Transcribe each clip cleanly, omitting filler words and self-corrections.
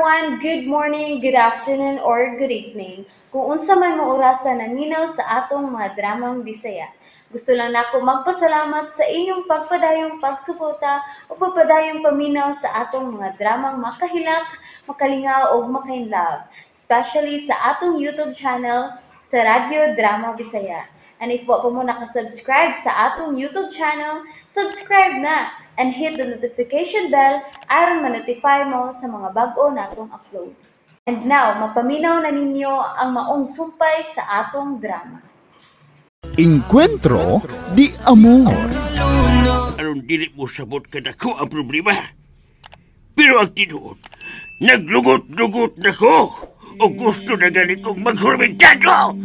everyone, good morning, good afternoon, or good evening. Kung unsa man mo orasan naminaw sa atong mga dramang Bisaya. Gusto lang nako magpasalamat sa inyong pagpadayong pagsuporta o pagpadayong paminaw sa atong mga dramang makahilak, makalingaw o makainlove, especially sa atong YouTube channel sa Radyo Drama Bisaya. And if wa pa mo nakasubscribe sa atong YouTube channel, subscribe na and hit the notification bell aron ma-notify mo sa mga bag-o natong uploads. And now, mapaminaw na ninyo ang maong sumpay sa atong drama. Encuentro di Amor. Aron dili mo sabot ka na ko ang problema. Pero ang tinuod, naglugot-lugot na ko o gusto na galing kong maghurmentado.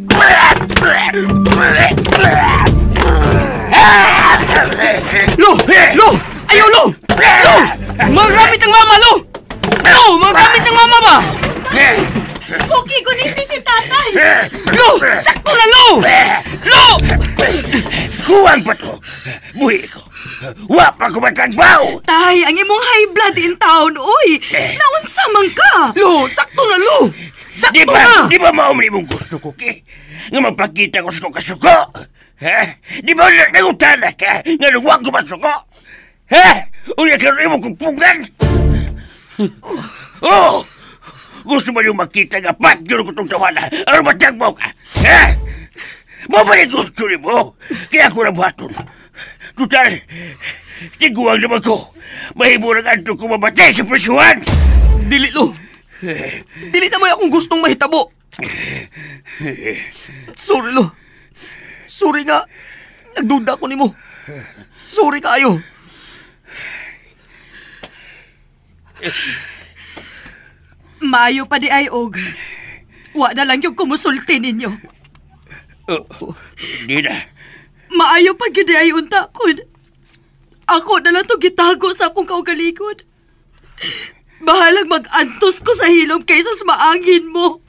Lo! Lo! Ayaw, Lo! Lo! Magamit ang mama, Lo! Lo! Magamit ang mama ba? Cookie, guniti si tatay! Lo! Sakto na, Lo! Lo! Kuwang pa to. Buhi ko. Wa pa ko matagbaw. Tay, ang imong high blood in town, uy! Naunsa man ka! Lo! Sakto na, Lo! Sakto na! Di ba maumli mong gusto ko, ki? Nga magpakita ko sa kong kasuko? Ha? Di ba nangutana ka? Nga luwag ko masuko? Ha? Uya ka rin mo kong pugan? Oh! Gusto mo yung makita nga patyo ko itong tawala? Ano matagbaw ka? Ha? Mabalik gusto rin mo? Kaya ako nabuhaton. Tutal, tiguang naman ko. Mahimurang anto ko mamatay sa presyuhan. Dili, Lo! Dili na mo akong gustong mahitabo. Sorry, Lo. Sorry nga. Nagduda ko ni mo. Sorry kayo. Maayo pa di ay, Og. Wa na lang yung kumusulti ninyo. Di na. Maayo pa gid ay unta kun. Ako na lang to gitago sa akong kaugalikod. Bahalang mag-antos ko sa hilom kaysa sa maangin mo.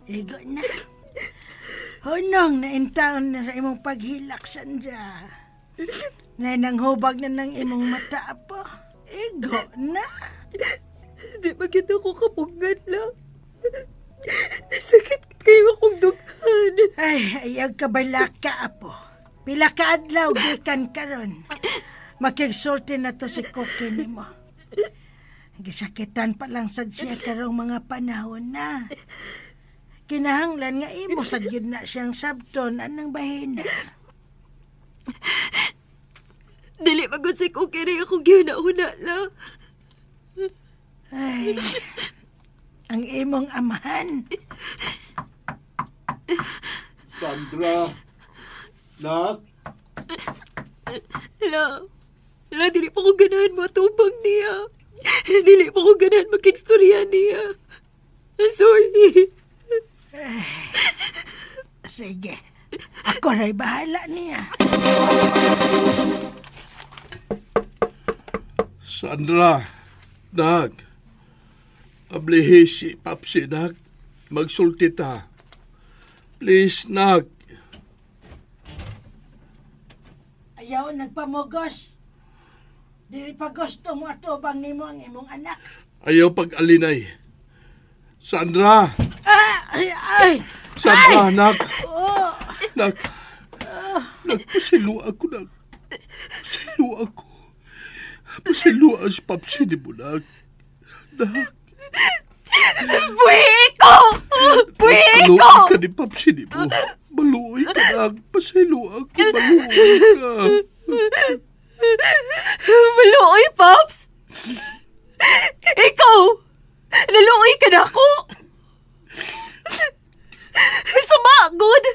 Igo na. Hunong na intaon na sa imong paghilak, Sandra. Na nanghubag na ng imong mata po. Igo na. Di ba kita ko kapungan lang? Sakit kayo akong dughan. Ay, ayaw ka balaka, apo. Pila ka adlaw, gikan karon. Makigsulti na to si Cookie ni mo. Gisakitan pa lang sad siya karong mga panahon na. Kinahanglan nga imo sad yun na siyang sabton anang bahina. Dili magod si Cookie rin akong gihuna-huna lang. Ay, ang imong amahan. Sandra, nak? La, dili pa ko ganahan matubang niya. Dili pa ko ganahan mag-istorya niya. Sorry. Sige, ako rin bahala niya. Sandra, nak? Ablihi si Papsi, nak. Magsulti ta. Please, nak. Ayaw nagpamugos. Dili pa gusto mo atubang nimo ang imong anak. Ayaw pag-alinay. Sandra! Ay! Sandra, nak! Oh. Nak! Nagpasilua ako, nak. Pasilua ako. Pasilua si Papsi ni mo, nak. Nak! Buhi ko! Maluoy ka ni Papsi ni mo. Maluoy ka, nak. Pasilua ako. Maluoy ka. Maluoy, Pops! Ikaw! Naluoy ka na ako! Sumagod!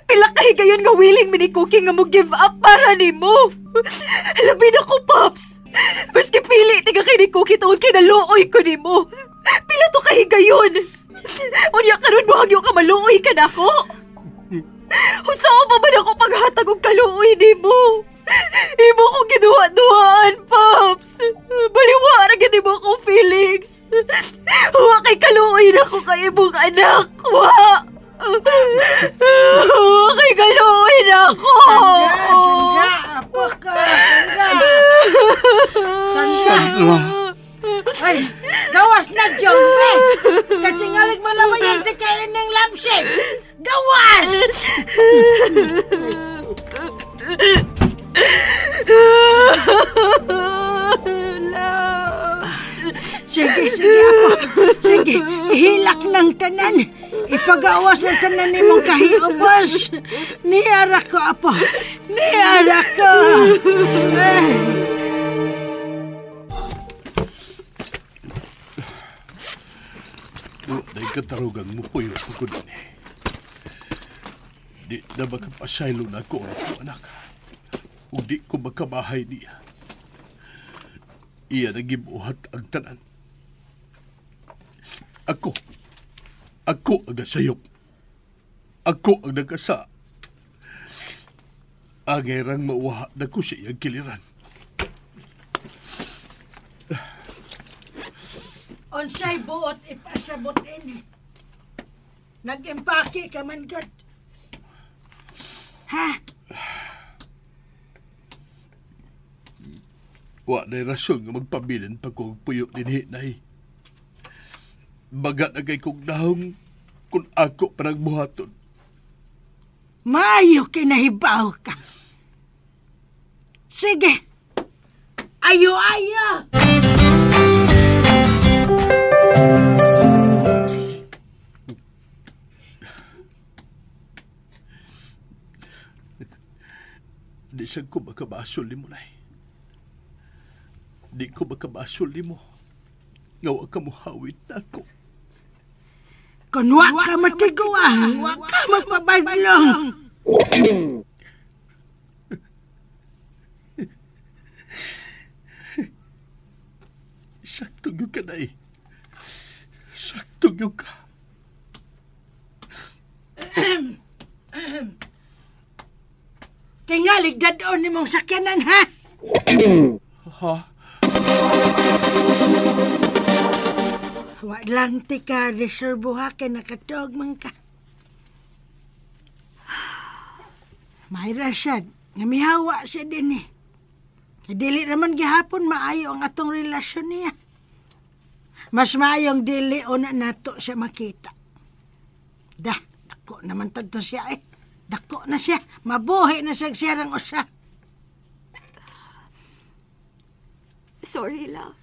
Pila kahigayon nga willing mini Cookie nga mo give up para ni mo! Labi na ko, Pops! Maski pili tiga kay ni Cookie taon kay naluoy ko ni mo! Pila to kahigayon! Unya karon mo hagyo ka maluoy ka na ako! Saan pa man ako paghatag og kaluoy ni mo? Imo ko giduwa-duwaan, Pops. Baliwa ra gid mo akong feelings. Wa kay kaluoy na ko kay imong anak. Wa kay kaluoy na ko. Sandra! Apa ka, Sandra? Sandra. Ay, gawas na, Jong, be! Katingalig mo naman yung tikain ng lamsin! Gawas! Sige, apo. Sige, ihilak ng tanan. Ipagawas ang tanan ni mong kahiubos. Niyara ko, apo. Niyara ko. Dahil katarugang mo po yung pagkunan eh. Di na makapasaylo na ako ang ito, anak. O di ko makabahay niya. Iya nagibuhat ang tanan. Ako ang nasayop. Ako ang nagkasa. Angirang mauha na ko sa iyang kiliran. Onsay buot ipasabot ini. Nag-empake ka man gud. Ha? Wa na'y rason nga magpabilin pa kong puyo din hinay. Baga na kay kong dahong kung ako parang buhaton. Maayo kinahibaw ka. Sige. Ayo. Di siya ko makabasol ni mo, nay. Di ko makabasol ni mo. Ngawa ka mo hawit na ako. Kung wa ka matiguan, wa ka magpabadlong. Saktong yung ka, nay. Saktong yung ka. Tingalig dadoon ni mong sakyanan, ha? Ha? Wa lang ti ka reserbuha kay nakatog man ka. May rasyad, nga mihawa siya din eh. Dili naman gihapon maayo ang atong relasyon niya. Mas maayong dili o na nato siya makita. Dako naman tagto siya eh. Dako na siya. Mabuhi na siya siyang usa. Sorry, love.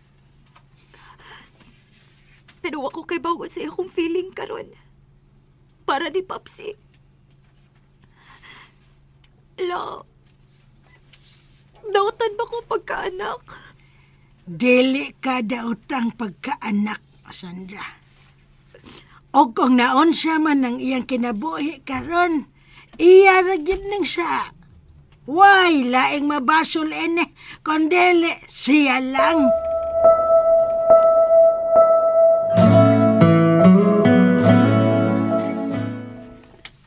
Pero ako kay bawat sa akong feeling karon. Para ni Papsi. Love. Dautan ba ko pagkaanak? Dili ka daotang pagkaanak, Sandra. O kung naon siya man ang iyang kinabuhi karon, iya ragid ning siya. Why, laing mabasol ene, kondele siya lang.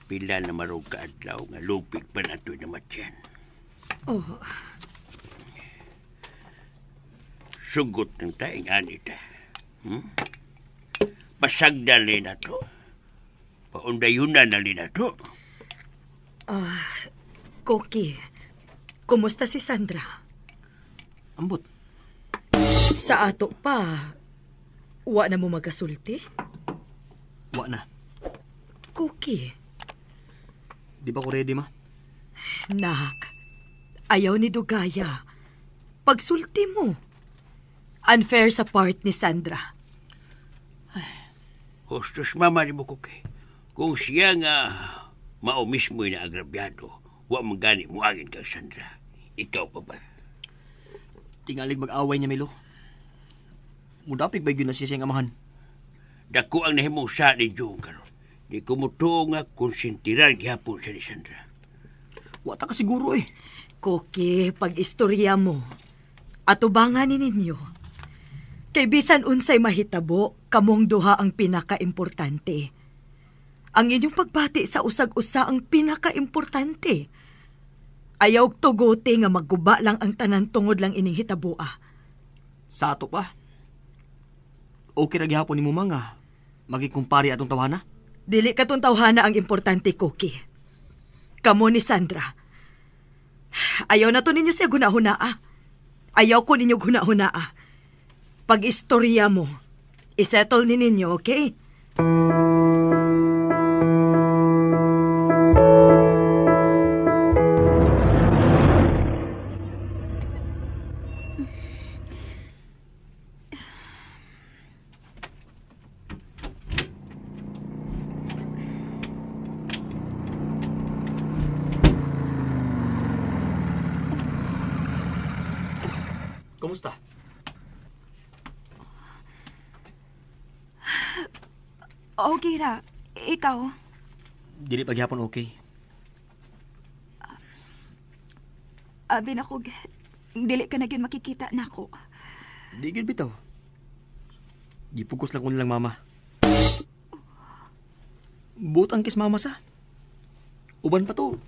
Pila na marong kaadlaw nga lupig pa na ito na matyan. Oh, Sugot ng taing anita. Pasagdan rin na to. Paundayunan na rin na to. Koki, kumusta si Sandra? Ambot. Sa ato pa, wa na mo magasulti? Wa na. Koki, Di ba ko ready, ma? nak, ayaw ni Dugaya. Pagsulti mo. Unfair sa part ni Sandra. Hostos mama ni mo kuki. Kung siya nga mao mismo na agrabyado, wa magani mo agin kang Sandra. Ikaw pa ba? Tingalig mag-away niya, Milo. Mudapig ba yun na siya siyang amahan? Dako ang nahimong sa ni Jung karon. Di ko mo to nga konsintiran gihapon siya ni Sandra. Wata ka siguro eh. Koki, pag-istorya mo. Atubangan ni ninyo. Kay bisan unsay mahitabo, kamong duha ang pinaka-importante. Ang inyong pagbati sa usag-usa ang pinaka-importante. Ayaw tuguti nga magguba lang ang tanan tungod lang ining hitaboa. Sa ato pa. Okay ra gihapon ni mo mga magikumpari atong tawhana? Dili katong tawhana ang importante, Koki. Kamo ni Sandra. Ayaw na to ninyo siya gunahunaa. Ayaw ko ninyo gunahunaa. Pag-istorya mo, isettle ni ninyo, okay? Kumusta? Okay ra. Ikaw? Dili paghihapon okay. Abi na ko, dili ka na gyud makikita nako. Di gyud bitaw. Gipugos lang ko nilang mama. Butang kis mama sa. Uban pa to.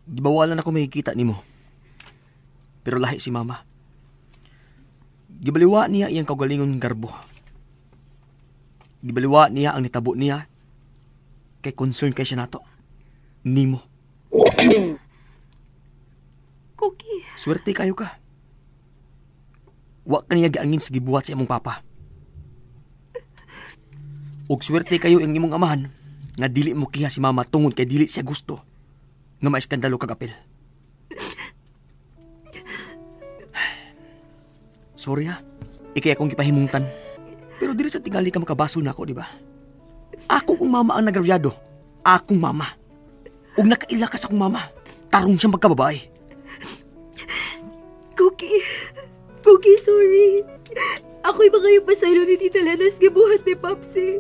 Gibawalan ako makikita nimo. Pero lahi si mama. Gibaliwa niya iyang kaugalingon garbo. Gibaliwa niya ang nitabo niya kay concern kay siya nato. Nimo. Cookie. Swerte kayo ka. Wa ka niya giangin sa gibuhat sa imong papa. Ug swerte kayo ang imong amahan nga dili mo kiha si mama tungod kay dili siya gusto nga maiskandalo kag apil. Sorry ha, ikay akong gipahimungtan. Pero dili sa tingali ka makabasol na ako, di ba? Ako kong mama ang nagaryado. Akong mama. Ug nakaila ka sa akong mama. Tarong siyang magkababae. Cookie, sorry. Ako'y mga yung pasaylo ni Tita Lanas gibuhat ni Papsi.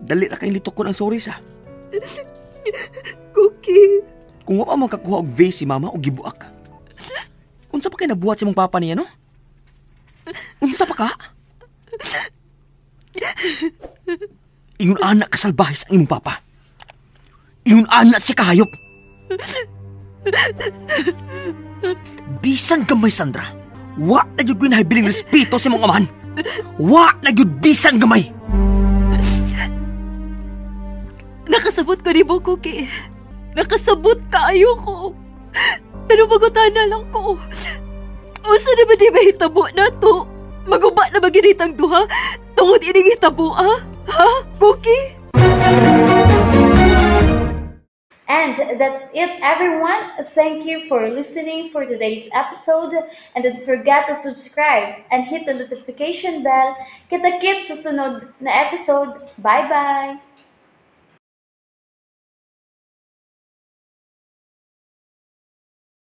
Dali na kayong litok ko ng sorry sa. Cookie. Kung wa pa makakuha og vase si mama o gibuak. Unsa pa kayo nabuhat si mong papa niya, no? Unsa pa ka? Ingon anak kasalbahe sa imong papa. Ingon anak si kahayop. Bisan gamay, Sandra. Wa na gyud ginahabiling respeto sa imong amahan. Wa na gyud bisan gamay. Nakasabot ko ni mo, Cookie. Nakasabot ka, ayoko. Pero magutana lang ko. Usa na ba di mahitabo na to? Maguba na maginitang duha? Tungod ining hitabo, ah? Ha, Cookie? And that's it, everyone. Thank you for listening for today's episode. And don't forget to subscribe and hit the notification bell. Kita-kits sa sunod na episode. Bye-bye!